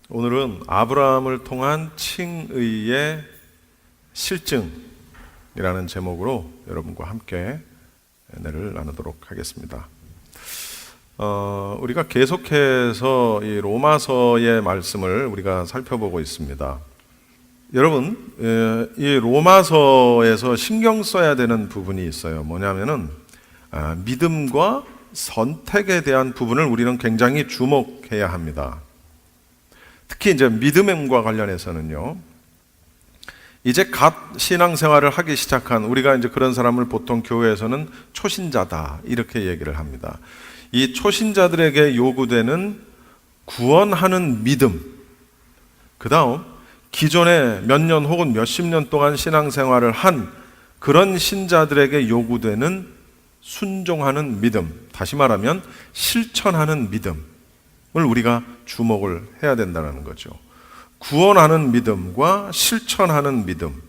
오늘은 아브라함을 통한 칭의의 실증이라는 제목으로 여러분과 함께 은혜를 나누도록 하겠습니다. 우리가 계속해서 이 로마서의 말씀을 우리가 살펴보고 있습니다. 여러분, 이 로마서에서 신경 써야 되는 부분이 있어요. 뭐냐면은 믿음과 선택에 대한 부분을 우리는 굉장히 주목해야 합니다. 특히 이제 믿음과 관련해서는요, 이제 갓 신앙생활을 하기 시작한 우리가 이제 그런 사람을 보통 교회에서는 초신자다 이렇게 얘기를 합니다. 이 초신자들에게 요구되는 구원하는 믿음, 그 다음 기존에 몇 년 혹은 몇십 년 동안 신앙생활을 한 그런 신자들에게 요구되는 순종하는 믿음, 다시 말하면 실천하는 믿음을 우리가 주목을 해야 된다는 거죠. 구원하는 믿음과 실천하는 믿음.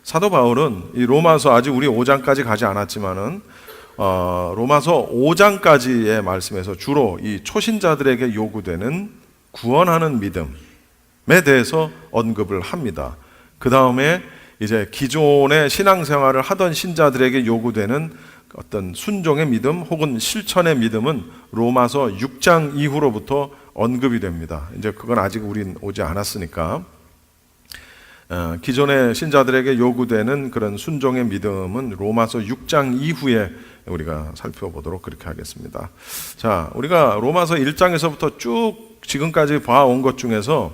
사도 바울은 이 로마서 아직 우리 5장까지 가지 않았지만은 로마서 5장까지의 말씀에서 주로 이 초신자들에게 요구되는 구원하는 믿음에 대해서 언급을 합니다. 그 다음에 이제 기존의 신앙생활을 하던 신자들에게 요구되는 어떤 순종의 믿음 혹은 실천의 믿음은 로마서 6장 이후로부터 언급이 됩니다. 이제 그건 아직 우린 오지 않았으니까 기존의 신자들에게 요구되는 그런 순종의 믿음은 로마서 6장 이후에 우리가 살펴보도록 그렇게 하겠습니다. 자, 우리가 로마서 1장에서부터 쭉 지금까지 봐온 것 중에서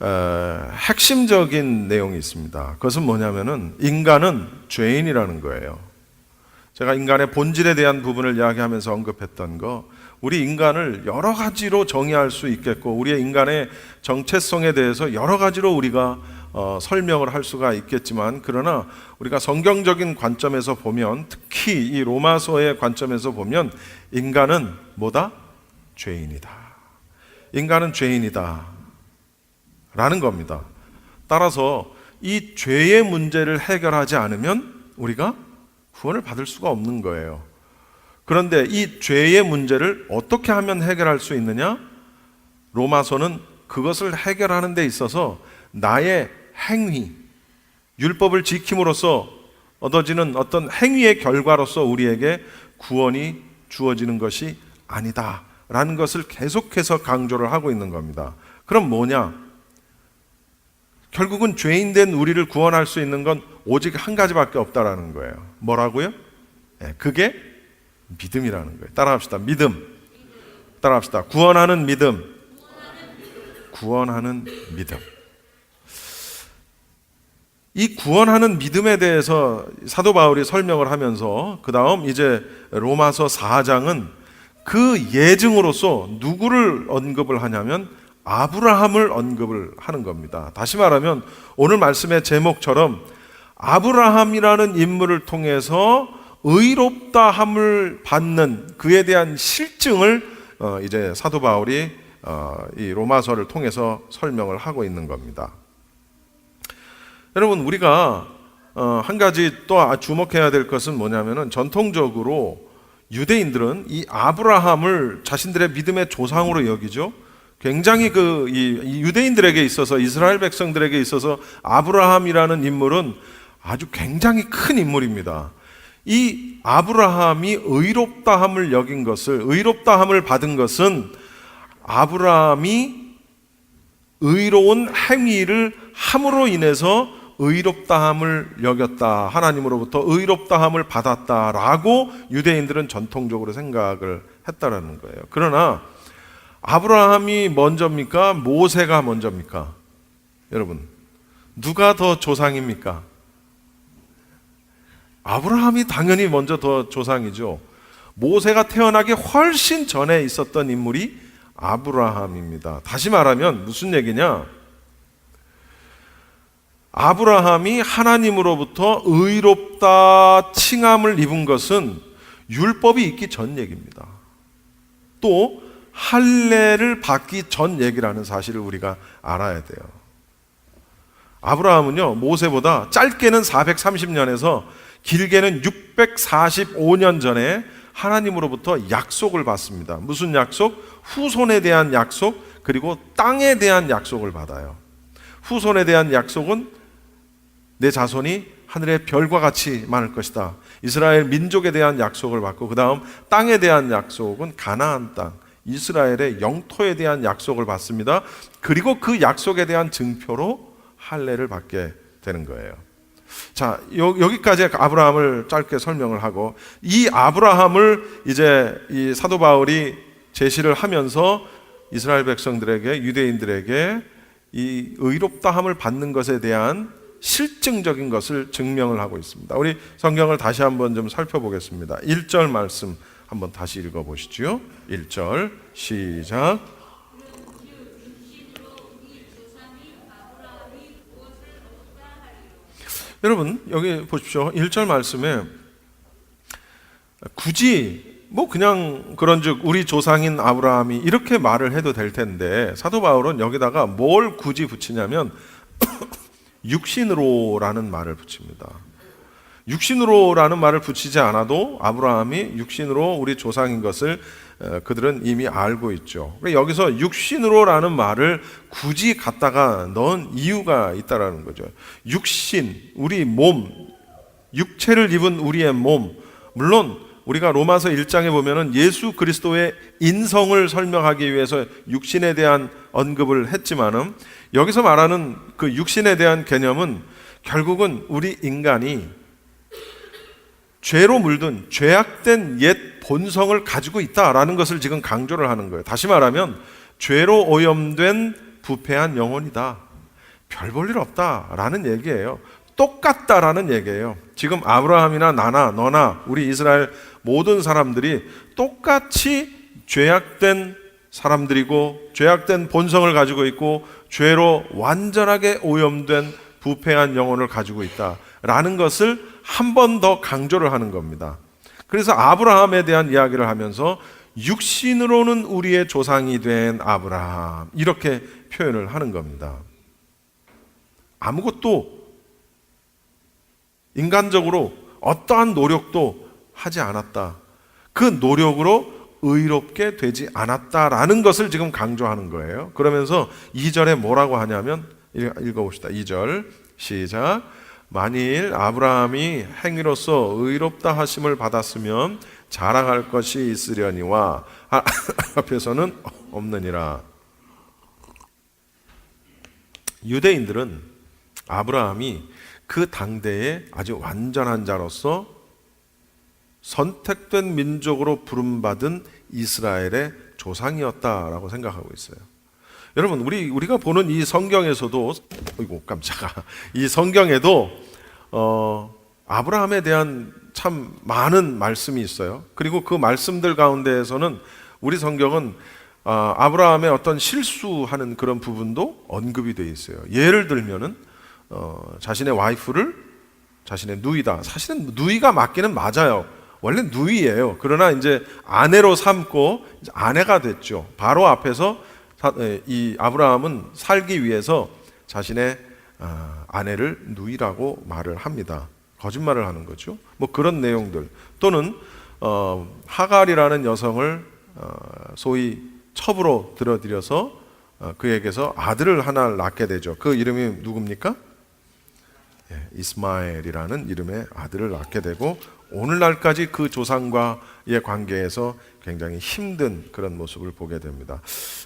핵심적인 내용이 있습니다. 그것은 뭐냐면은 인간은 죄인이라는 거예요. 제가 인간의 본질에 대한 부분을 이야기하면서 언급했던 거, 우리 인간을 여러 가지로 정의할 수 있겠고 우리의 인간의 정체성에 대해서 여러 가지로 우리가 설명을 할 수가 있겠지만, 그러나 우리가 성경적인 관점에서 보면, 특히 이 로마서의 관점에서 보면 인간은 뭐다? 죄인이다. 인간은 죄인이다 라는 겁니다. 따라서 이 죄의 문제를 해결하지 않으면 우리가 구원을 받을 수가 없는 거예요. 그런데 이 죄의 문제를 어떻게 하면 해결할 수 있느냐? 로마서는 그것을 해결하는 데 있어서 나의 행위, 율법을 지킴으로써 얻어지는 어떤 행위의 결과로서 우리에게 구원이 주어지는 것이 아니다 라는 것을 계속해서 강조를 하고 있는 겁니다. 그럼 뭐냐? 결국은 죄인된 우리를 구원할 수 있는 건 오직 한 가지밖에 없다라는 거예요. 뭐라고요? 그게 믿음이라는 거예요. 따라합시다. 믿음. 따라합시다. 구원하는 믿음. 구원하는 믿음. 이 구원하는 믿음에 대해서 사도 바울이 설명을 하면서 그 다음 이제 로마서 4장은 그 예증으로서 누구를 언급을 하냐면 아브라함을 언급을 하는 겁니다. 다시 말하면 오늘 말씀의 제목처럼 아브라함이라는 인물을 통해서 의롭다함을 받는 그에 대한 실증을 이제 사도 바울이 이 로마서를 통해서 설명을 하고 있는 겁니다. 여러분, 우리가 한 가지 또 주목해야 될 것은 뭐냐면은, 전통적으로 유대인들은 이 아브라함을 자신들의 믿음의 조상으로 여기죠. 굉장히 이 유대인들에게 있어서, 이스라엘 백성들에게 있어서 아브라함이라는 인물은 아주 굉장히 큰 인물입니다. 이 아브라함이 의롭다함을 여긴 것을, 의롭다함을 받은 것은 아브라함이 의로운 행위를 함으로 인해서 의롭다함을 여겼다, 하나님으로부터 의롭다함을 받았다라고 유대인들은 전통적으로 생각을 했다라는 거예요. 그러나 아브라함이 먼저입니까? 모세가 먼저입니까? 여러분, 누가 더 조상입니까? 아브라함이 당연히 먼저 더 조상이죠. 모세가 태어나기 훨씬 전에 있었던 인물이 아브라함입니다. 다시 말하면 무슨 얘기냐? 아브라함이 하나님으로부터 의롭다 칭함을 입은 것은 율법이 있기 전 얘기입니다. 또 할례를 받기 전 얘기라는 사실을 우리가 알아야 돼요. 아브라함은요, 모세보다 짧게는 430년에서 길게는 645년 전에 하나님으로부터 약속을 받습니다. 무슨 약속? 후손에 대한 약속, 그리고 땅에 대한 약속을 받아요. 후손에 대한 약속은 내 자손이 하늘의 별과 같이 많을 것이다. 이스라엘 민족에 대한 약속을 받고, 그 다음 땅에 대한 약속은 가나안 땅, 이스라엘의 영토에 대한 약속을 받습니다. 그리고 그 약속에 대한 증표로 할례를 받게 되는 거예요. 자, 여기까지 아브라함을 짧게 설명을 하고, 이 아브라함을 이제 이 사도 바울이 제시를 하면서 이스라엘 백성들에게, 유대인들에게 이 의롭다함을 받는 것에 대한 실증적인 것을 증명을 하고 있습니다. 우리 성경을 다시 한번 좀 살펴보겠습니다. 1절 말씀 한번 다시 읽어보시죠. 1절 시작. 여러분 여기 보십시오. 1절 말씀에 굳이 뭐 그냥 그런즉 우리 조상인 아브라함이 이렇게 말을 해도 될 텐데, 사도 바울은 여기다가 뭘 굳이 붙이냐면 육신으로라는 말을 붙입니다. 육신으로라는 말을 붙이지 않아도 아브라함이 육신으로 우리 조상인 것을 그들은 이미 알고 있죠. 여기서 육신으로라는 말을 굳이 갖다가 넣은 이유가 있다라는 거죠. 육신, 우리 몸, 육체를 입은 우리의 몸, 물론 우리가 로마서 1장에 보면은 예수 그리스도의 인성을 설명하기 위해서 육신에 대한 언급을 했지만은, 여기서 말하는 그 육신에 대한 개념은 결국은 우리 인간이 죄로 물든 죄악된 옛 본성을 가지고 있다라는 것을 지금 강조를 하는 거예요. 다시 말하면 죄로 오염된 부패한 영혼이다. 별 볼 일 없다라는 얘기예요. 똑같다라는 얘기예요. 지금 아브라함이나 나나 너나 우리 이스라엘 모든 사람들이 똑같이 죄악된 사람들이고, 죄악된 본성을 가지고 있고, 죄로 완전하게 오염된 부패한 영혼을 가지고 있다라는 것을 한 번 더 강조를 하는 겁니다. 그래서 아브라함에 대한 이야기를 하면서 육신으로는 우리의 조상이 된 아브라함, 이렇게 표현을 하는 겁니다. 아무것도 인간적으로 어떠한 노력도 하지 않았다. 그 노력으로 의롭게 되지 않았다라는 것을 지금 강조하는 거예요. 그러면서 2절에 뭐라고 하냐면, 읽어봅시다. 2절 시작. 만일 아브라함이 행위로서 의롭다 하심을 받았으면 자랑할 것이 있으려니와 앞에서는 없느니라. 유대인들은 아브라함이 그 당대에 아주 완전한 자로서 선택된 민족으로 부름받은 이스라엘의 조상이었다라고 생각하고 있어요. 여러분, 우리가 보는 이 성경에서도, 어이구 깜짝아, 이 성경에도 아브라함에 대한 참 많은 말씀이 있어요. 그리고 그 말씀들 가운데에서는 우리 성경은 아브라함의 어떤 실수하는 그런 부분도 언급이 되어 있어요. 예를 들면은 자신의 와이프를 자신의 누이다. 사실은 누이가 맞기는 맞아요. 원래 누이예요. 그러나 이제 아내로 삼고 이제 아내가 됐죠. 바로 앞에서 이 아브라함은 살기 위해서 자신의 아내를 누이라고 말을 합니다. 거짓말을 하는 거죠. 뭐 그런 내용들. 또는 하갈이라는 여성을 소위 첩으로 들여서 그에게서 아들을 하나 낳게 되죠. 그 이름이 누굽니까? 이스마엘이라는 이름의 아들을 낳게 되고, 오늘날까지 그 조상과의 관계에서 굉장히 힘든 그런 모습을 보게 됩니다.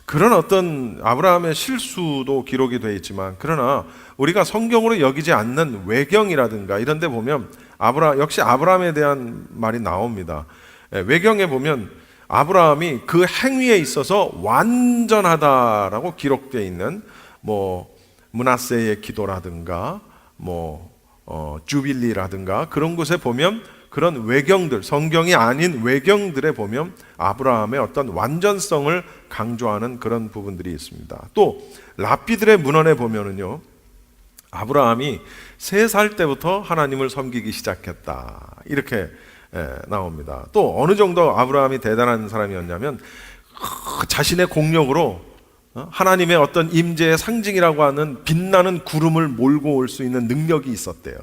그런 어떤 아브라함의 실수도 기록이 되어 있지만, 그러나 우리가 성경으로 여기지 않는 외경이라든가 이런 데 보면 역시 아브라함에 대한 말이 나옵니다. 외경에 보면 아브라함이 그 행위에 있어서 완전하다라고 기록되어 있는 뭐 므낫세의 기도라든가 주빌리라든가 그런 곳에 보면, 그런 외경들, 성경이 아닌 외경들에 보면 아브라함의 어떤 완전성을 강조하는 그런 부분들이 있습니다. 또 랍비들의 문헌에 보면은요, 아브라함이 3살 때부터 하나님을 섬기기 시작했다, 이렇게 나옵니다. 또 어느 정도 아브라함이 대단한 사람이었냐면, 자신의 공력으로 하나님의 어떤 임재의 상징이라고 하는 빛나는 구름을 몰고 올 수 있는 능력이 있었대요.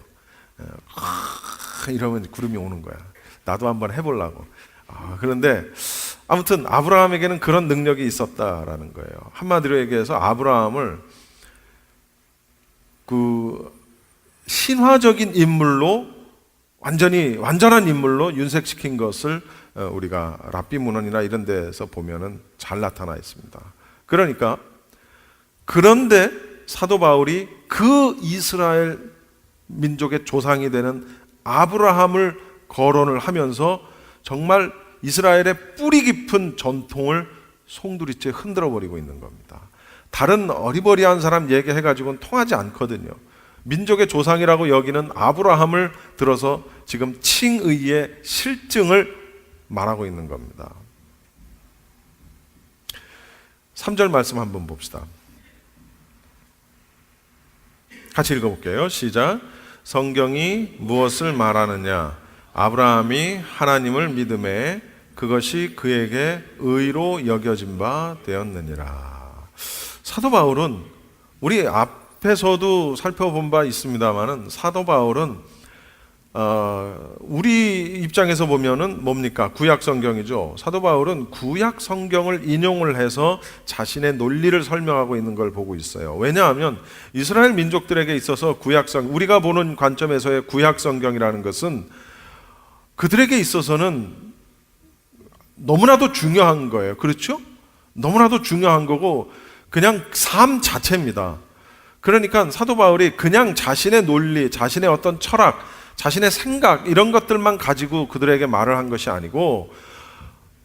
이러면 구름이 오는 거야. 나도 한번 해보려고. 그런데 아무튼 아브라함에게는 그런 능력이 있었다라는 거예요. 한마디로 얘기해서 아브라함을 그 신화적인 인물로 완전한 인물로 윤색시킨 것을 우리가 랍비 문헌이나 이런 데서 보면은 잘 나타나 있습니다. 그러니까 그런데 사도 바울이 그 이스라엘 민족의 조상이 되는 아브라함을 거론을 하면서 정말 이스라엘의 뿌리 깊은 전통을 송두리째 흔들어 버리고 있는 겁니다. 다른 어리버리한 사람 얘기해가지고는 통하지 않거든요. 민족의 조상이라고 여기는 아브라함을 들어서 지금 칭의의 실증을 말하고 있는 겁니다. 3절 말씀 한번 봅시다. 같이 읽어볼게요. 시작. 성경이 무엇을 말하느냐? 아브라함이 하나님을 믿음에 그것이 그에게 의로 여겨진 바 되었느니라. 사도 바울은 우리 앞에서도 살펴본 바 있습니다만은 사도 바울은 우리 입장에서 보면은 뭡니까? 구약 성경이죠. 사도 바울은 구약 성경을 인용을 해서 자신의 논리를 설명하고 있는 걸 보고 있어요. 왜냐하면 이스라엘 민족들에게 있어서 우리가 보는 관점에서의 구약 성경이라는 것은 그들에게 있어서는 너무나도 중요한 거예요. 그렇죠? 너무나도 중요한 거고 그냥 삶 자체입니다. 그러니까 사도 바울이 그냥 자신의 논리, 자신의 어떤 철학, 자신의 생각 이런 것들만 가지고 그들에게 말을 한 것이 아니고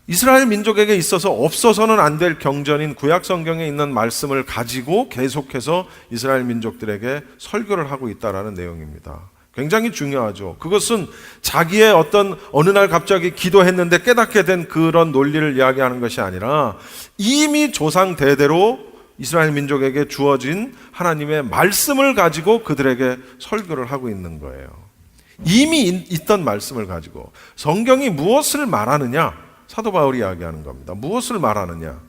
이스라엘 민족에게 있어서 없어서는 안 될 경전인 구약 성경에 있는 말씀을 가지고 계속해서 이스라엘 민족들에게 설교를 하고 있다라는 내용입니다. 굉장히 중요하죠. 그것은 자기의 어느 날 갑자기 기도했는데 깨닫게 된 그런 논리를 이야기하는 것이 아니라 이미 조상 대대로 이스라엘 민족에게 주어진 하나님의 말씀을 가지고 그들에게 설교를 하고 있는 거예요. 이미 있던 말씀을 가지고 성경이 무엇을 말하느냐? 사도 바울이 이야기하는 겁니다. 무엇을 말하느냐?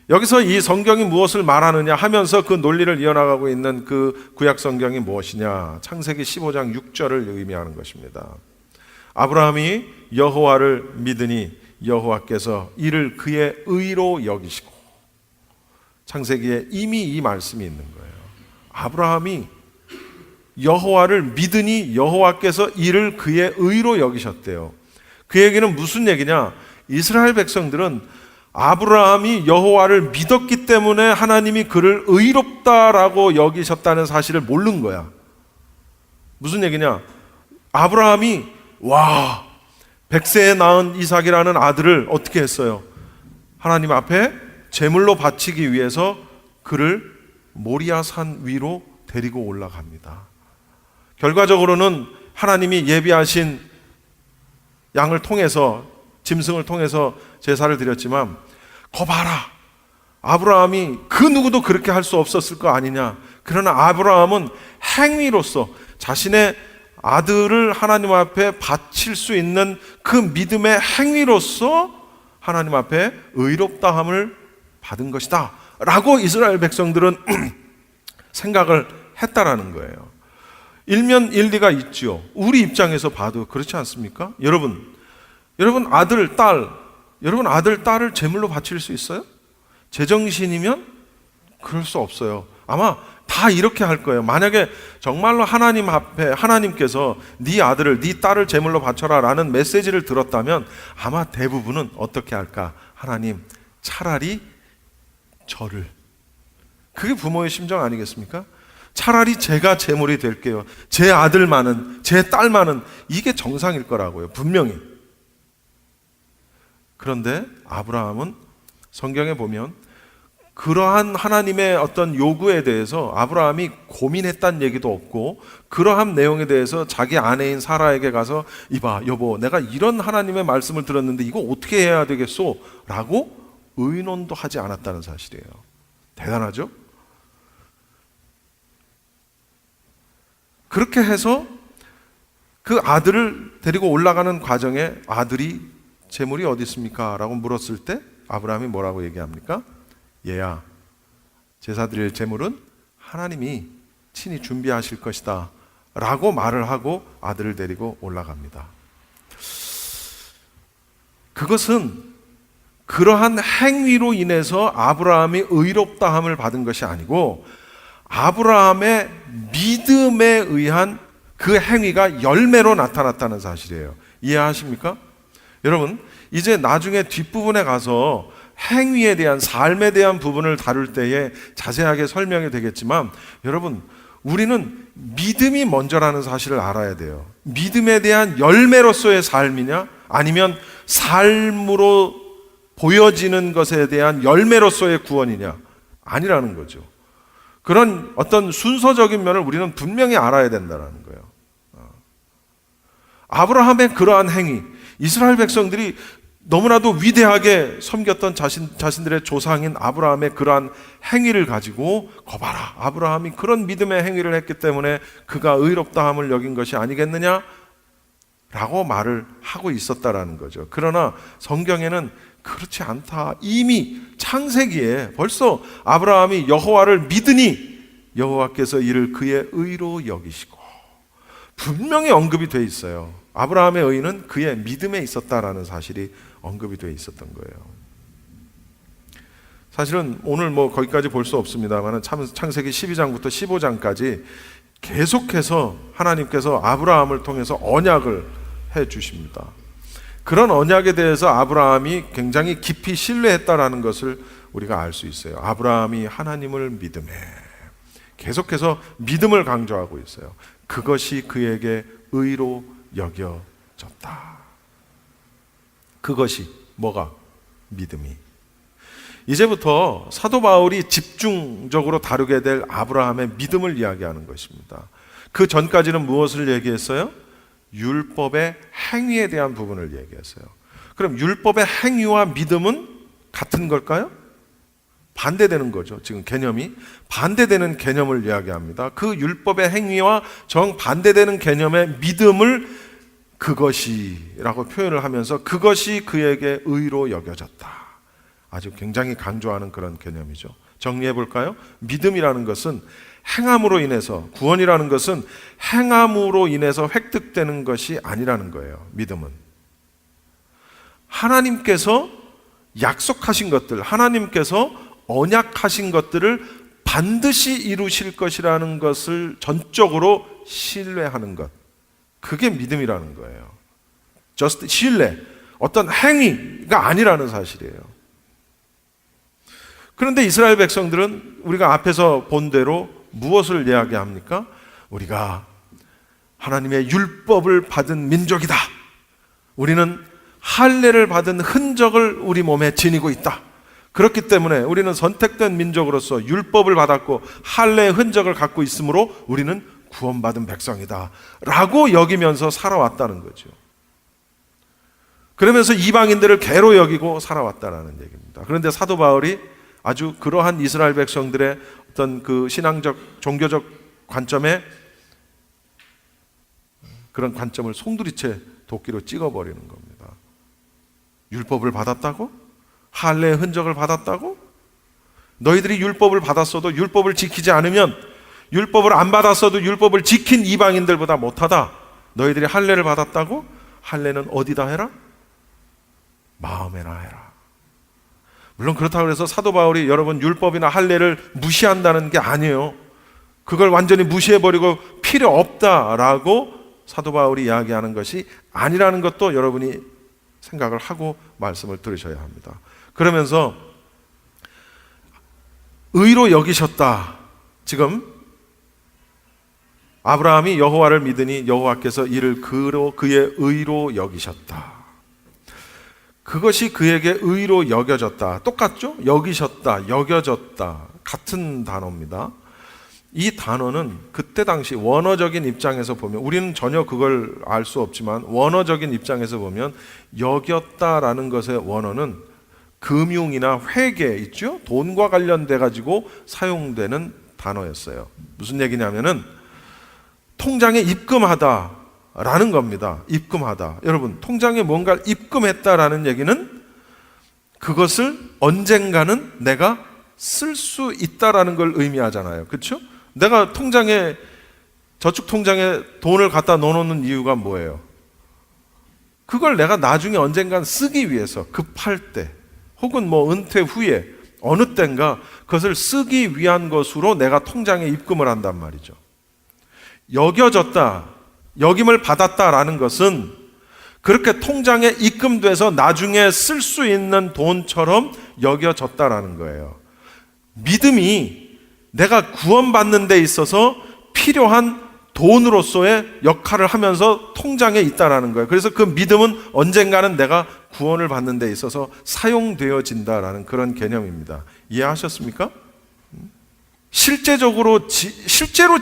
여기서 이 성경이 무엇을 말하느냐 하면서 그 논리를 이어나가고 있는 그 구약 성경이 무엇이냐? 창세기 15장 6절을 의미하는 것입니다. 아브라함이 여호와를 믿으니 여호와께서 이를 그의 의로 여기시고, 창세기에 이미 이 말씀이 있는 거예요. 아브라함이 여호와를 믿으니 여호와께서 이를 그의 의로 여기셨대요. 그 얘기는 무슨 얘기냐? 이스라엘 백성들은 아브라함이 여호와를 믿었기 때문에 하나님이 그를 의롭다라고 여기셨다는 사실을 모르는 거야. 무슨 얘기냐? 아브라함이 100세에 낳은 이삭이라는 아들을 어떻게 했어요? 하나님 앞에 제물로 바치기 위해서 그를 모리아 산 위로 데리고 올라갑니다. 결과적으로는 하나님이 예비하신 양을 통해서, 짐승을 통해서 제사를 드렸지만 거 봐라, 아브라함이 그 누구도 그렇게 할 수 없었을 거 아니냐. 그러나 아브라함은 행위로서 자신의 아들을 하나님 앞에 바칠 수 있는 그 믿음의 행위로서 하나님 앞에 의롭다함을 받은 것이다 라고 이스라엘 백성들은 생각을 했다라는 거예요. 일면 일리가 있죠. 우리 입장에서 봐도 그렇지 않습니까? 여러분 아들, 딸을 제물로 바칠 수 있어요? 제정신이면 그럴 수 없어요. 아마 다 이렇게 할 거예요. 만약에 정말로 하나님 앞에 하나님께서 네 아들을, 네 딸을 제물로 바쳐라 라는 메시지를 들었다면 아마 대부분은 어떻게 할까? 하나님, 차라리 저를. 그게 부모의 심정 아니겠습니까? 차라리 제가 제물이 될게요. 제 아들만은, 제 딸만은. 이게 정상일 거라고요, 분명히. 그런데 아브라함은 성경에 보면 그러한 하나님의 어떤 요구에 대해서 아브라함이 고민했다는 얘기도 없고, 그러한 내용에 대해서 자기 아내인 사라에게 가서 이봐 여보, 내가 이런 하나님의 말씀을 들었는데 이거 어떻게 해야 되겠소? 라고 의논도 하지 않았다는 사실이에요. 대단하죠? 그렇게 해서 그 아들을 데리고 올라가는 과정에 아들이 제물이 어디 있습니까? 라고 물었을 때 아브라함이 뭐라고 얘기합니까? 얘야, 제사 드릴 제물은 하나님이 친히 준비하실 것이다 라고 말을 하고 아들을 데리고 올라갑니다. 그것은 그러한 행위로 인해서 아브라함이 의롭다함을 받은 것이 아니고 아브라함의 믿음에 의한 그 행위가 열매로 나타났다는 사실이에요. 이해하십니까? 여러분, 이제 나중에 뒷부분에 가서 행위에 대한, 삶에 대한 부분을 다룰 때에 자세하게 설명이 되겠지만, 여러분, 우리는 믿음이 먼저라는 사실을 알아야 돼요. 믿음에 대한 열매로서의 삶이냐, 아니면 삶으로 보여지는 것에 대한 열매로서의 구원이냐, 아니라는 거죠. 그런 어떤 순서적인 면을 우리는 분명히 알아야 된다는 거예요. 아브라함의 그러한 행위, 이스라엘 백성들이 너무나도 위대하게 섬겼던 자신들의 조상인 아브라함의 그러한 행위를 가지고 거봐라, 아브라함이 그런 믿음의 행위를 했기 때문에 그가 의롭다함을 여긴 것이 아니겠느냐 라고 말을 하고 있었다라는 거죠. 그러나 성경에는 그렇지 않다. 이미 창세기에 벌써 아브라함이 여호와를 믿으니 여호와께서 이를 그의 의로 여기시고 분명히 언급이 돼 있어요. 아브라함의 의는 그의 믿음에 있었다라는 사실이 언급이 돼 있었던 거예요. 사실은 오늘 거기까지 볼 수 없습니다만 창세기 12장부터 15장까지 계속해서 하나님께서 아브라함을 통해서 언약을 해 주십니다. 그런 언약에 대해서 아브라함이 굉장히 깊이 신뢰했다라는 것을 우리가 알 수 있어요. 아브라함이 하나님을 믿음에, 계속해서 믿음을 강조하고 있어요. 그것이 그에게 의로 여겨졌다. 그것이 뭐가? 믿음이. 이제부터 사도 바울이 집중적으로 다루게 될 아브라함의 믿음을 이야기하는 것입니다. 그 전까지는 무엇을 얘기했어요? 율법의 행위에 대한 부분을 얘기했어요. 그럼 율법의 행위와 믿음은 같은 걸까요? 반대되는 거죠. 지금 개념이 반대되는 개념을 이야기합니다. 그 율법의 행위와 정반대되는 개념의 믿음을 그것이라고 표현을 하면서 그것이 그에게 의로 여겨졌다. 아주 굉장히 강조하는 그런 개념이죠. 정리해 볼까요? 믿음이라는 것은 행함으로 인해서, 구원이라는 것은 행함으로 인해서 획득되는 것이 아니라는 거예요. 믿음은 하나님께서 약속하신 것들, 하나님께서 언약하신 것들을 반드시 이루실 것이라는 것을 전적으로 신뢰하는 것, 그게 믿음이라는 거예요. just 신뢰, 어떤 행위가 아니라는 사실이에요. 그런데 이스라엘 백성들은 우리가 앞에서 본 대로 무엇을 이야기합니까? 우리가 하나님의 율법을 받은 민족이다. 우리는 할례를 받은 흔적을 우리 몸에 지니고 있다. 그렇기 때문에 우리는 선택된 민족으로서 율법을 받았고 할례의 흔적을 갖고 있으므로 우리는 구원받은 백성이다 라고 여기면서 살아왔다는 거죠. 그러면서 이방인들을 개로 여기고 살아왔다는 얘기입니다. 그런데 사도 바울이 아주 그러한 이스라엘 백성들의 어떤 그 신앙적, 종교적 관점에 그런 관점을 송두리째 도끼로 찍어버리는 겁니다. 율법을 받았다고? 할례의 흔적을 받았다고? 너희들이 율법을 받았어도 율법을 지키지 않으면, 율법을 안 받았어도 율법을 지킨 이방인들보다 못하다. 너희들이 할례를 받았다고? 할례는 어디다 해라? 마음에나 해라. 물론 그렇다고 해서 사도 바울이 여러분 율법이나 할례를 무시한다는 게 아니에요. 그걸 완전히 무시해버리고 필요 없다라고 사도 바울이 이야기하는 것이 아니라는 것도 여러분이 생각을 하고 말씀을 들으셔야 합니다. 그러면서 의로 여기셨다. 지금 아브라함이 여호와를 믿으니 여호와께서 이를 그의 의로 여기셨다. 그것이 그에게 의로 여겨졌다. 똑같죠? 여기셨다, 여겨졌다. 같은 단어입니다. 이 단어는 그때 당시 원어적인 입장에서 보면, 우리는 전혀 그걸 알 수 없지만 원어적인 입장에서 보면 여겼다라는 것의 원어는 금융이나 회계 있죠? 돈과 관련돼 가지고 사용되는 단어였어요. 무슨 얘기냐면은 통장에 입금하다라는 겁니다. 입금하다. 여러분, 통장에 뭔가를 입금했다라는 얘기는 그것을 언젠가는 내가 쓸 수 있다라는 걸 의미하잖아요. 그렇죠? 내가 통장에, 저축 통장에 돈을 갖다 넣어놓는 이유가 뭐예요? 그걸 내가 나중에 언젠간 쓰기 위해서, 급할 때, 혹은 은퇴 후에 어느 때인가 그것을 쓰기 위한 것으로 내가 통장에 입금을 한단 말이죠. 여겨졌다, 여김을 받았다라는 것은 그렇게 통장에 입금돼서 나중에 쓸 수 있는 돈처럼 여겨졌다라는 거예요. 믿음이 내가 구원받는 데 있어서 필요한 돈으로서의 역할을 하면서 통장에 있다라는 거예요. 그래서 그 믿음은 언젠가는 내가 구원을 받는 데 있어서 사용되어진다라는 그런 개념입니다. 이해하셨습니까? 실제로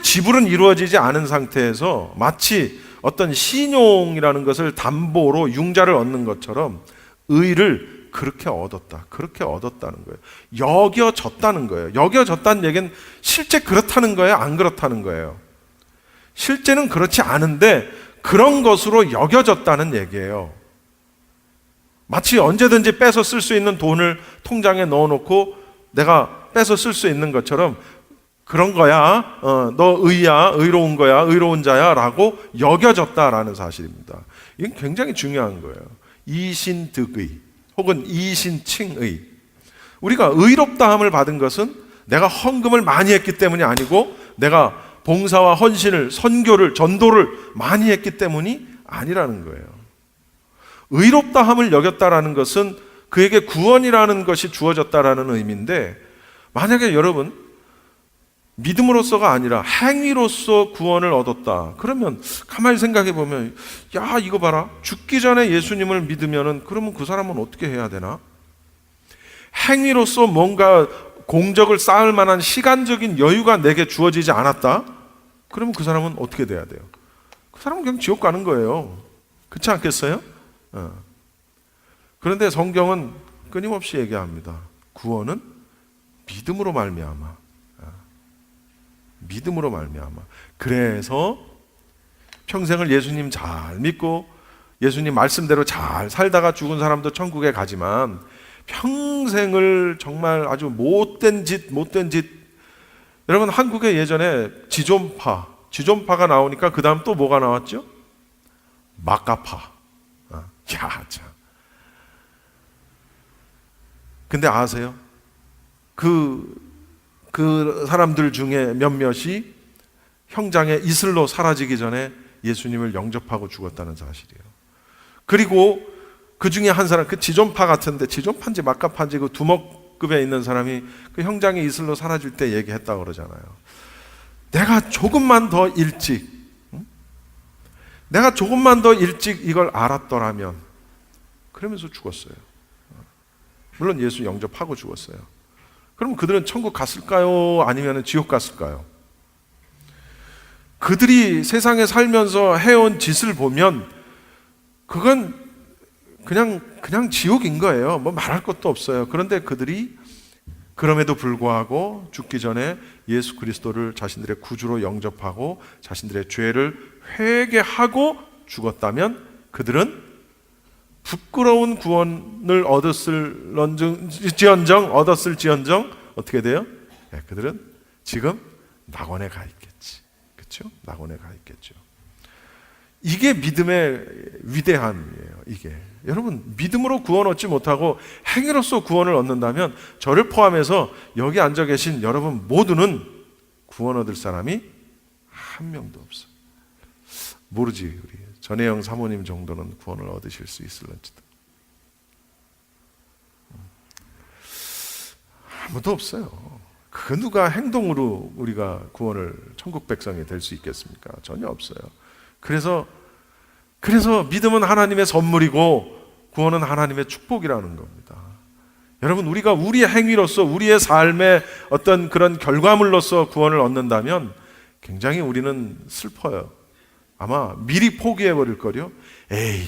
지불은 이루어지지 않은 상태에서 마치 어떤 신용이라는 것을 담보로 융자를 얻는 것처럼 의를 그렇게 얻었다는 거예요. 여겨졌다는 거예요. 여겨졌다는 얘기는 실제 그렇다는 거예요? 안 그렇다는 거예요? 실제는 그렇지 않은데 그런 것으로 여겨졌다는 얘기예요. 마치 언제든지 빼서 쓸 수 있는 돈을 통장에 넣어놓고 내가 빼서 쓸 수 있는 것처럼 그런 거야, 너 의야, 의로운 거야, 의로운 자야 라고 여겨졌다라는 사실입니다. 이건 굉장히 중요한 거예요. 이신득의 혹은 이신칭의. 우리가 의롭다함을 받은 것은 내가 헌금을 많이 했기 때문이 아니고 내가 봉사와 헌신을, 선교를, 전도를 많이 했기 때문이 아니라는 거예요. 의롭다함을 여겼다라는 것은 그에게 구원이라는 것이 주어졌다라는 의미인데, 만약에 여러분 믿음으로서가 아니라 행위로서 구원을 얻었다, 그러면 가만히 생각해 보면, 야 이거 봐라, 죽기 전에 예수님을 믿으면은 그러면 그 사람은 어떻게 해야 되나? 행위로서 뭔가 공적을 쌓을 만한 시간적인 여유가 내게 주어지지 않았다? 그러면 그 사람은 어떻게 돼야 돼요? 그 사람은 그냥 지옥 가는 거예요. 그렇지 않겠어요? 그런데 성경은 끊임없이 얘기합니다. 구원은 믿음으로 말미암아. 믿음으로 말미암아. 그래서 평생을 예수님 잘 믿고 예수님 말씀대로 잘 살다가 죽은 사람도 천국에 가지만, 평생을 정말 아주 못된 짓, 여러분 한국에 예전에 지존파가 나오니까 그 다음 또 뭐가 나왔죠? 마카파. 참. 근데 아세요? 그 사람들 중에 몇몇이 형장의 이슬로 사라지기 전에 예수님을 영접하고 죽었다는 사실이에요. 그리고 그 중에 한 사람, 그 지존파 같은데, 지존파인지 마카파인지 그 두목급에 있는 사람이 그 형장의 이슬로 사라질 때 얘기했다고 그러잖아요. 내가 조금만 더 일찍 이걸 알았더라면, 그러면서 죽었어요. 물론 예수 영접하고 죽었어요. 그럼 그들은 천국 갔을까요? 아니면 지옥 갔을까요? 그들이 세상에 살면서 해온 짓을 보면 그건 그냥 지옥인 거예요. 뭐 말할 것도 없어요. 그런데 그들이 그럼에도 불구하고 죽기 전에 예수 그리스도를 자신들의 구주로 영접하고 자신들의 죄를 회개하고 죽었다면 그들은 부끄러운 구원을 얻었을지언정 어떻게 돼요? 네, 그들은 지금 낙원에 가 있겠지. 그렇죠? 낙원에 가 있겠죠. 이게 믿음의 위대함이에요. 이게 여러분, 믿음으로 구원 얻지 못하고 행위로서 구원을 얻는다면 저를 포함해서 여기 앉아 계신 여러분 모두는 구원 얻을 사람이 한 명도 없어요. 모르지, 우리 전혜영 사모님 정도는 구원을 얻으실 수 있을런지도. 아무도 없어요. 그 누가 행동으로 우리가 구원을, 천국 백성이 될 수 있겠습니까? 전혀 없어요. 그래서 믿음은 하나님의 선물이고 구원은 하나님의 축복이라는 겁니다. 여러분, 우리가 우리의 행위로서, 우리의 삶의 어떤 그런 결과물로서 구원을 얻는다면 굉장히 우리는 슬퍼요. 아마 미리 포기해버릴 거요. 에이,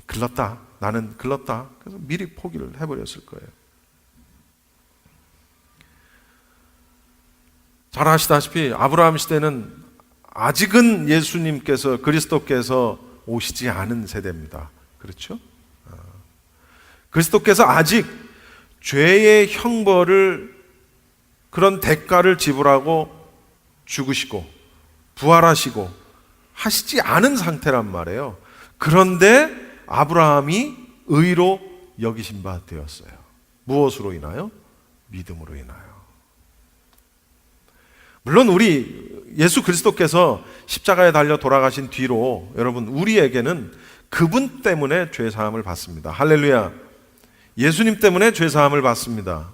글렀다. 나는 글렀다. 그래서 미리 포기를 해버렸을 거예요. 잘 아시다시피 아브라함 시대는 아직은 예수님께서, 그리스도께서 오시지 않은 세대입니다. 그렇죠? 그리스도께서 아직 죄의 형벌을, 그런 대가를 지불하고 죽으시고 부활하시고 하시지 않은 상태란 말이에요. 그런데 아브라함이 의로 여기신 바 되었어요. 무엇으로 인하여? 믿음으로 인하여. 물론 우리 예수 그리스도께서 십자가에 달려 돌아가신 뒤로 여러분 우리에게는 그분 때문에 죄사함을 받습니다. 할렐루야. 예수님 때문에 죄사함을 받습니다.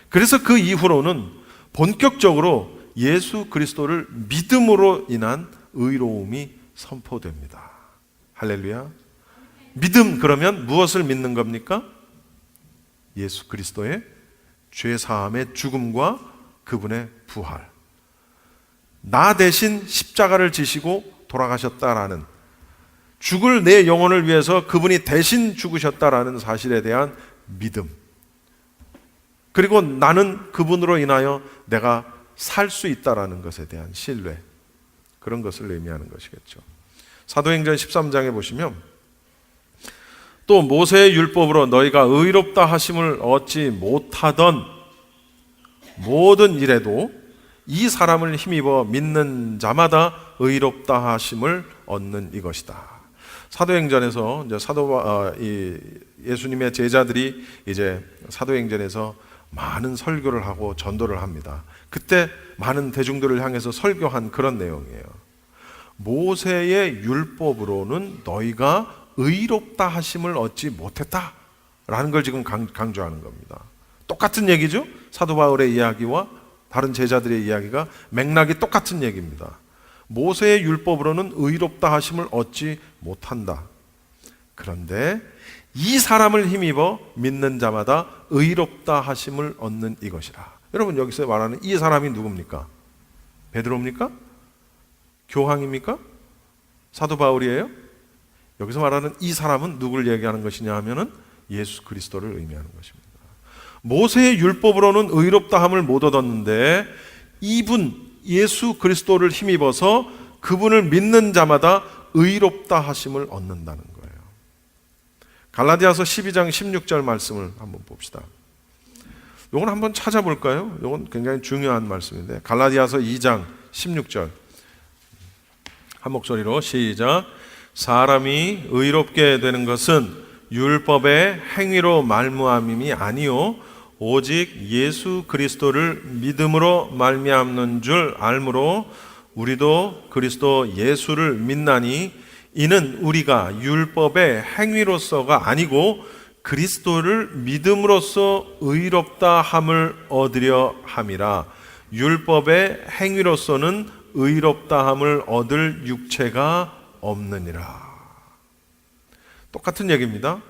그래서 그 이후로는 본격적으로 예수 그리스도를 믿음으로 인한 의로움이 선포됩니다. 할렐루야. 믿음, 그러면 무엇을 믿는 겁니까? 예수 그리스도의 죄사함의 죽음과 그분의 부활. 나 대신 십자가를 지시고 돌아가셨다라는, 죽을 내 영혼을 위해서 그분이 대신 죽으셨다라는 사실에 대한 믿음. 그리고 나는 그분으로 인하여 내가 살 수 있다라는 것에 대한 신뢰. 그런 것을 의미하는 것이겠죠. 사도행전 13장에 보시면 또 모세의 율법으로 너희가 의롭다 하심을 얻지 못하던 모든 일에도 이 사람을 힘입어 믿는 자마다 의롭다 하심을 얻는 이것이다. 사도행전에서 이제 예수님의 제자들이 이제 사도행전에서 많은 설교를 하고 전도를 합니다. 그때 많은 대중들을 향해서 설교한 그런 내용이에요. 모세의 율법으로는 너희가 의롭다 하심을 얻지 못했다라는 걸 지금 강조하는 겁니다. 똑같은 얘기죠. 사도 바울의 이야기와 다른 제자들의 이야기가 맥락이 똑같은 얘기입니다. 모세의 율법으로는 의롭다 하심을 얻지 못한다. 그런데 이 사람을 힘입어 믿는 자마다 의롭다 하심을 얻는 이것이라. 여러분, 여기서 말하는 이 사람이 누굽니까? 베드로입니까? 교황입니까? 사도 바울이에요? 여기서 말하는 이 사람은 누구를 얘기하는 것이냐 하면은 예수 그리스도를 의미하는 것입니다. 모세의 율법으로는 의롭다함을 못 얻었는데 이분 예수 그리스도를 힘입어서 그분을 믿는 자마다 의롭다 하심을 얻는다는 거예요. 갈라디아서 12장 16절 말씀을 한번 봅시다. 이건 한번 찾아볼까요? 이건 굉장히 중요한 말씀인데 갈라디아서 2장 16절 한 목소리로 시작. 사람이 의롭게 되는 것은 율법의 행위로 말미암음이 아니요 오직 예수 그리스도를 믿음으로 말미암는 줄 알므로 우리도 그리스도 예수를 믿나니 이는 우리가 율법의 행위로서가 아니고 그리스도를 믿음으로써 의롭다 함을 얻으려 함이라. 율법의 행위로서는 의롭다 함을 얻을 육체가 없느니라. 똑같은 얘기입니다.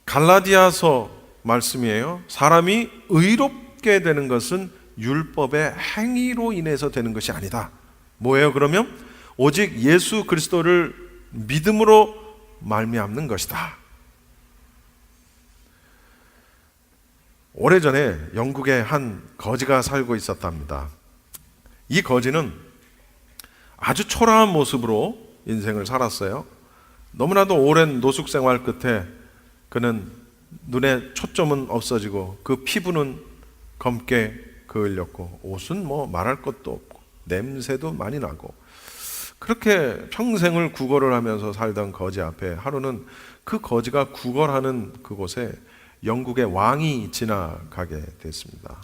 갈라디아서 말씀이에요. 사람이 의롭게 되는 것은 율법의 행위로 인해서 되는 것이 아니다. 뭐예요 그러면? 오직 예수 그리스도를 믿음으로 말미암는 것이다. 오래전에 영국에 한 거지가 살고 있었답니다. 이 거지는 아주 초라한 모습으로 인생을 살았어요. 너무나도 오랜 노숙 생활 끝에 그는 눈에 초점은 없어지고 그 피부는 검게 그을렸고 옷은 뭐 말할 것도 없고 냄새도 많이 나고 그렇게 평생을 구걸을 하면서 살던 거지 앞에 하루는 그 거지가 구걸하는 그곳에 영국의 왕이 지나가게 됐습니다.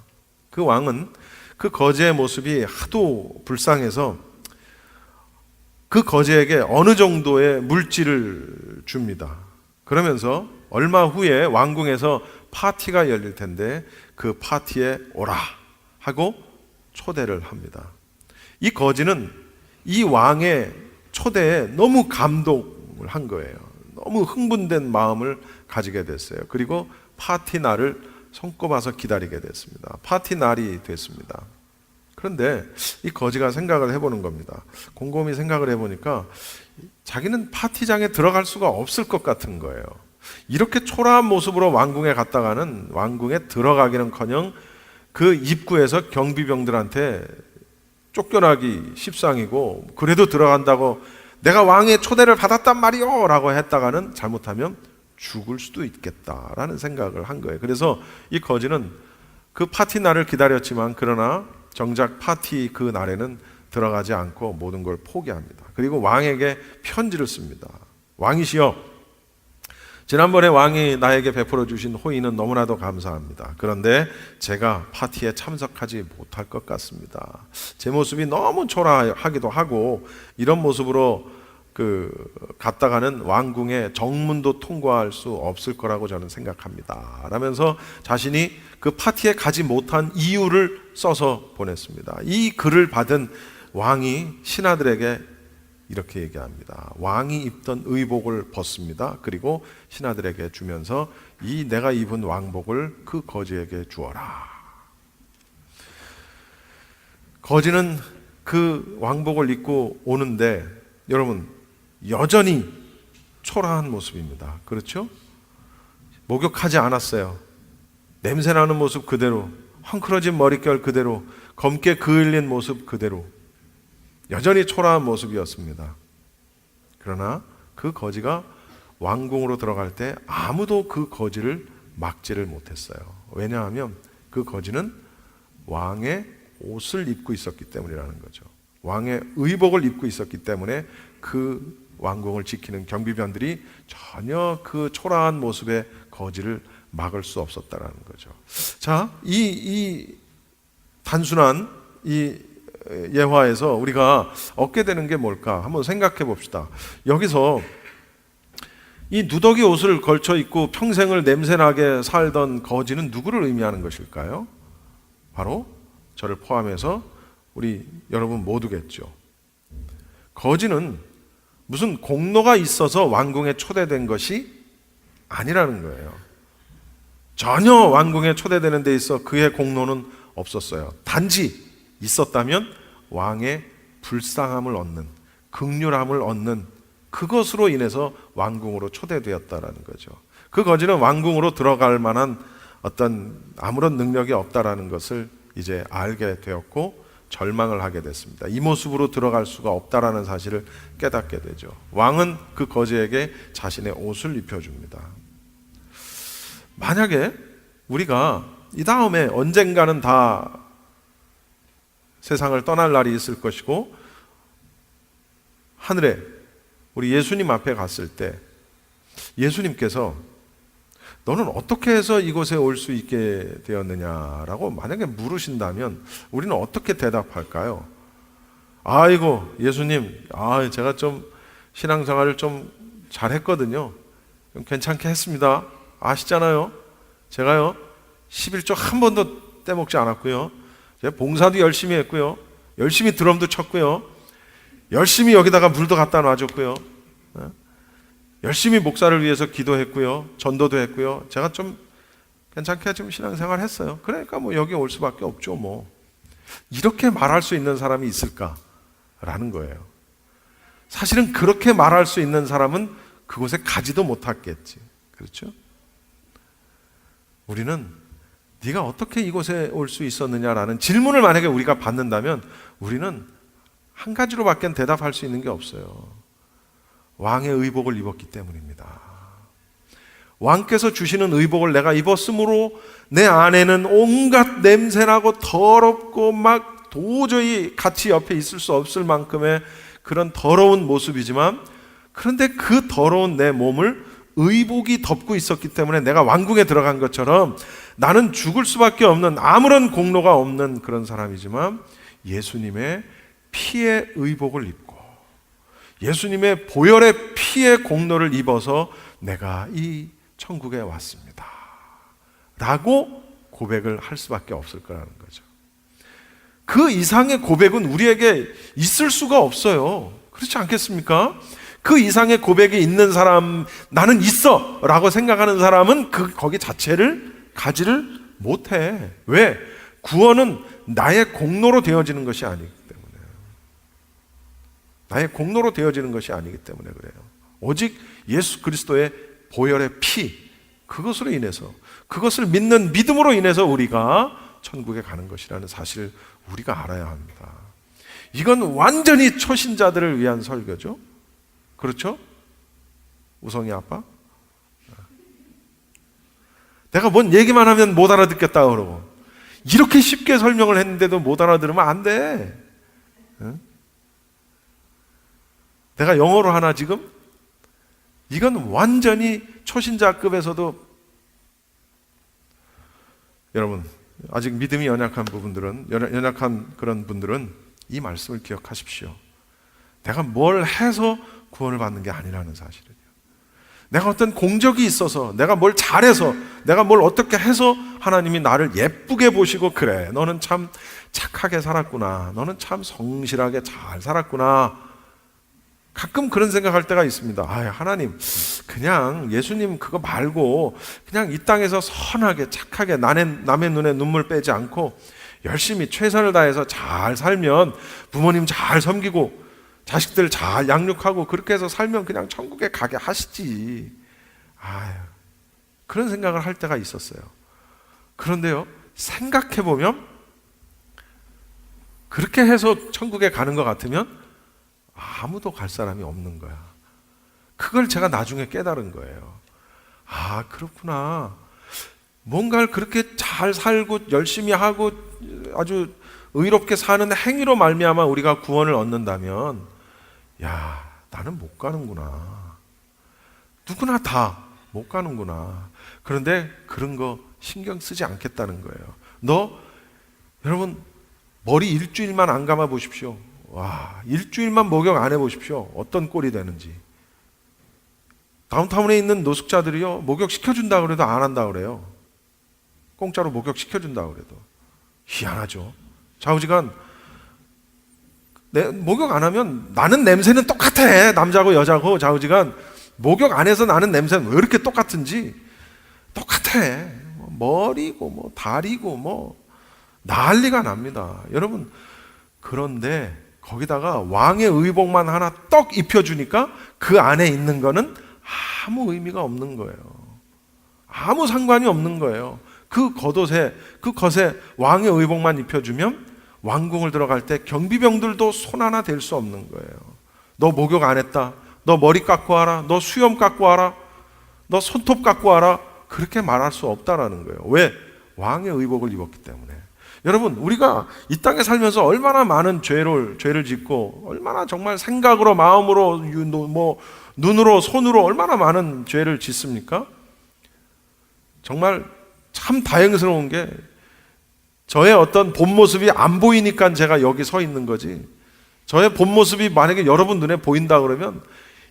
그 왕은 그 거지의 모습이 하도 불쌍해서 그 거지에게 어느 정도의 물질을 줍니다. 그러면서 얼마 후에 왕궁에서 파티가 열릴 텐데 그 파티에 오라 하고 초대를 합니다. 이 거지는 이 왕의 초대에 너무 감동을 한 거예요. 너무 흥분된 마음을 가지게 됐어요. 그리고 파티 날을 손꼽아서 기다리게 됐습니다. 파티 날이 됐습니다. 그런데 이 거지가 생각을 해보는 겁니다. 곰곰이 생각을 해보니까 자기는 파티장에 들어갈 수가 없을 것 같은 거예요. 이렇게 초라한 모습으로 왕궁에 갔다가는 왕궁에 들어가기는커녕 그 입구에서 경비병들한테 쫓겨나기 십상이고, 그래도 들어간다고 내가 왕의 초대를 받았단 말이요 라고 했다가는 잘못하면 죽을 수도 있겠다라는 생각을 한 거예요. 그래서 이 거지는 그 파티 날을 기다렸지만 그러나 정작 파티 그 날에는 들어가지 않고 모든 걸 포기합니다. 그리고 왕에게 편지를 씁니다. 왕이시여, 지난번에 왕이 나에게 베풀어 주신 호의는 너무나도 감사합니다. 그런데 제가 파티에 참석하지 못할 것 같습니다. 제 모습이 너무 초라하기도 하고 이런 모습으로 갔다가는 왕궁의 정문도 통과할 수 없을 거라고 저는 생각합니다. 라면서 자신이 그 파티에 가지 못한 이유를 써서 보냈습니다. 이 글을 받은 왕이 신하들에게 이렇게 얘기합니다. 왕이 입던 의복을 벗습니다. 그리고 신하들에게 주면서 이 내가 입은 왕복을 그 거지에게 주어라. 거지는 그 왕복을 입고 오는데 여러분 여전히 초라한 모습입니다. 그렇죠? 목욕하지 않았어요. 냄새나는 모습 그대로, 헝클어진 머릿결 그대로, 검게 그을린 모습 그대로 여전히 초라한 모습이었습니다. 그러나 그 거지가 왕궁으로 들어갈 때 아무도 그 거지를 막지를 못했어요. 왜냐하면 그 거지는 왕의 옷을 입고 있었기 때문이라는 거죠. 왕의 의복을 입고 있었기 때문에 그 왕궁을 지키는 경비병들이 전혀 그 초라한 모습의 거지를 막을 수 없었다라는 거죠. 자, 이 단순한 이 예화에서 우리가 얻게 되는 게 뭘까? 한번 생각해 봅시다. 여기서 이 누더기 옷을 걸쳐 입고 평생을 냄새나게 살던 거지는 누구를 의미하는 것일까요? 바로 저를 포함해서 우리 여러분 모두겠죠. 거지는 무슨 공로가 있어서 왕궁에 초대된 것이 아니라는 거예요. 전혀 왕궁에 초대되는 데 있어 그의 공로는 없었어요. 단지 있었다면 왕의 불쌍함을 얻는, 긍휼함을 얻는 그것으로 인해서 왕궁으로 초대되었다라는 거죠. 그 거지는 왕궁으로 들어갈 만한 어떤 아무런 능력이 없다라는 것을 이제 알게 되었고 절망을 하게 됐습니다. 이 모습으로 들어갈 수가 없다라는 사실을 깨닫게 되죠. 왕은 그 거지에게 자신의 옷을 입혀줍니다. 만약에 우리가 이 다음에 언젠가는 다 세상을 떠날 날이 있을 것이고 하늘에 우리 예수님 앞에 갔을 때 예수님께서 너는 어떻게 해서 이곳에 올 수 있게 되었느냐라고 만약에 물으신다면 우리는 어떻게 대답할까요? 아이고 예수님, 제가 좀 신앙생활을 좀 잘했거든요. 좀 괜찮게 했습니다. 아시잖아요. 제가요 11조 한 번도 떼먹지 않았고요. 제가 봉사도 열심히 했고요. 열심히 드럼도 쳤고요. 열심히 여기다가 물도 갖다 놔줬고요. 열심히 목사를 위해서 기도했고요. 전도도 했고요. 제가 좀 괜찮게 좀 신앙생활 했어요. 그러니까 뭐 여기 올 수밖에 없죠. 뭐 이렇게 말할 수 있는 사람이 있을까라는 거예요. 사실은 그렇게 말할 수 있는 사람은 그곳에 가지도 못했겠지. 그렇죠? 우리는 네가 어떻게 이곳에 올 수 있었느냐라는 질문을 만약에 우리가 받는다면 우리는 한 가지로밖에 대답할 수 있는 게 없어요. 왕의 의복을 입었기 때문입니다. 왕께서 주시는 의복을 내가 입었으므로 내 안에는 온갖 냄새나고 더럽고 막 도저히 같이 옆에 있을 수 없을 만큼의 그런 더러운 모습이지만 그런데 그 더러운 내 몸을 의복이 덮고 있었기 때문에 내가 왕궁에 들어간 것처럼 나는 죽을 수밖에 없는 아무런 공로가 없는 그런 사람이지만 예수님의 피의 의복을 입고 예수님의 보혈의 피의 공로를 입어서 내가 이 천국에 왔습니다 라고 고백을 할 수밖에 없을 거라는 거죠. 그 이상의 고백은 우리에게 있을 수가 없어요. 그렇지 않겠습니까? 그 이상의 고백이 있는 사람, 나는 있어 라고 생각하는 사람은 거기 자체를 가지를 못해. 왜? 구원은 나의 공로로 되어지는 것이 아니기 때문에. 나의 공로로 되어지는 것이 아니기 때문에 그래요. 오직 예수 그리스도의 보혈의 피, 그것으로 인해서, 그것을 믿는 믿음으로 인해서 우리가 천국에 가는 것이라는 사실을 우리가 알아야 합니다. 이건 완전히 초신자들을 위한 설교죠. 그렇죠? 우성이 아빠? 내가 뭔 얘기만 하면 못 알아듣겠다 그러고 이렇게 쉽게 설명을 했는데도 못 알아들으면 안 돼. 응? 내가 영어로 하나 지금? 이건 완전히 초신자급에서도, 여러분 아직 믿음이 연약한 부분들은, 연약한 그런 분들은 이 말씀을 기억하십시오. 내가 뭘 해서 구원을 받는 게 아니라는 사실을요. 내가 어떤 공적이 있어서, 내가 뭘 잘해서, 내가 뭘 어떻게 해서 하나님이 나를 예쁘게 보시고, 그래 너는 참 착하게 살았구나, 너는 참 성실하게 잘 살았구나, 가끔 그런 생각할 때가 있습니다. 아, 하나님 그냥 예수님 그거 말고 그냥 이 땅에서 선하게 착하게 남의 눈에 눈물 빼지 않고 열심히 최선을 다해서 잘 살면, 부모님 잘 섬기고 자식들 잘 양육하고 그렇게 해서 살면 그냥 천국에 가게 하시지. 아유, 그런 생각을 할 때가 있었어요. 그런데요, 생각해보면 그렇게 해서 천국에 가는 것 같으면 아무도 갈 사람이 없는 거야. 그걸 제가 나중에 깨달은 거예요. 아, 그렇구나. 뭔가를 그렇게 잘 살고 열심히 하고 아주 의롭게 사는 행위로 말미암아 우리가 구원을 얻는다면, 야, 나는 못 가는구나. 누구나 다 못 가는구나. 그런데 그런 거 신경 쓰지 않겠다는 거예요. 여러분 머리 일주일만 안 감아 보십시오. 와, 일주일만 목욕 안 해보십시오. 어떤 꼴이 되는지. 다운타운에 있는 노숙자들이요, 목욕 시켜준다 그래도 안 한다 그래요. 공짜로 목욕 시켜준다 그래도. 희한하죠. 좌우지간 목욕 안 하면 나는 냄새는 똑같아. 남자고 여자고 좌우지간 목욕 안 해서 나는 냄새는 왜 이렇게 똑같은지. 똑같아. 머리고 뭐 다리고 뭐 난리가 납니다. 여러분, 그런데 거기다가 왕의 의복만 하나 떡 입혀주니까 그 안에 있는 거는 아무 의미가 없는 거예요. 아무 상관이 없는 거예요. 그 겉에 왕의 의복만 입혀주면 왕궁을 들어갈 때 경비병들도 손 하나 댈 수 없는 거예요. 너 목욕 안 했다, 너 머리 깎고 와라, 너 수염 깎고 와라, 너 손톱 깎고 와라, 그렇게 말할 수 없다라는 거예요. 왜? 왕의 의복을 입었기 때문에. 여러분, 우리가 이 땅에 살면서 얼마나 많은 죄를 짓고, 얼마나 정말 생각으로, 마음으로, 눈으로, 손으로 얼마나 많은 죄를 짓습니까? 정말 참 다행스러운 게, 저의 어떤 본 모습이 안 보이니까 제가 여기 서 있는 거지, 저의 본 모습이 만약에 여러분 눈에 보인다 그러면,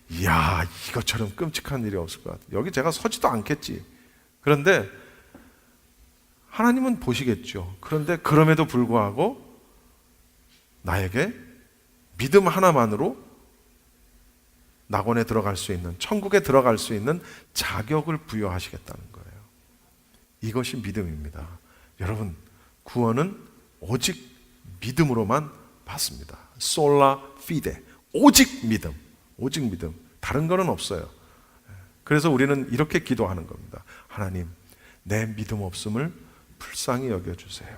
이야, 이것처럼 끔찍한 일이 없을 것 같아요. 여기 제가 서지도 않겠지. 그런데 하나님은 보시겠죠. 그런데 그럼에도 불구하고 나에게 믿음 하나만으로 낙원에 들어갈 수 있는, 천국에 들어갈 수 있는 자격을 부여하시겠다는 거예요. 이것이 믿음입니다. 여러분, 구원은 오직 믿음으로만 받습니다. 솔라 피데, 오직 믿음, 오직 믿음. 다른 거는 없어요. 그래서 우리는 이렇게 기도하는 겁니다. 하나님, 내 믿음 없음을 불쌍히 여겨주세요.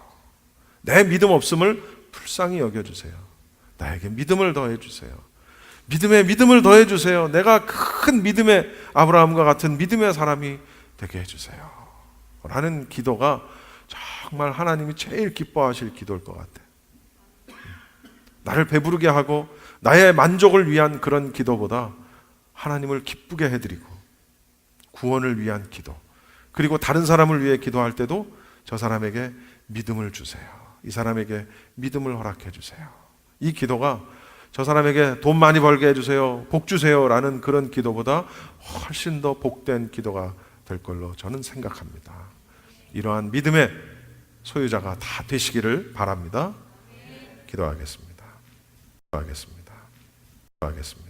내 믿음 없음을 불쌍히 여겨주세요. 나에게 믿음을 더해주세요. 믿음에 믿음을 더해주세요. 내가 큰 믿음의, 아브라함과 같은 믿음의 사람이 되게 해주세요. 라는 기도가 정말 하나님이 제일 기뻐하실 기도일 것 같아요. 나를 배부르게 하고 나의 만족을 위한 그런 기도보다 하나님을 기쁘게 해드리고 구원을 위한 기도, 그리고 다른 사람을 위해 기도할 때도 저 사람에게 믿음을 주세요. 이 사람에게 믿음을 허락해 주세요. 이 기도가 저 사람에게 돈 많이 벌게 해주세요, 복 주세요 라는 그런 기도보다 훨씬 더 복된 기도가 될 걸로 저는 생각합니다. 이러한 믿음의 소유자가 다 되시기를 바랍니다. 기도하겠습니다. 기도하겠습니다. 기도하겠습니다.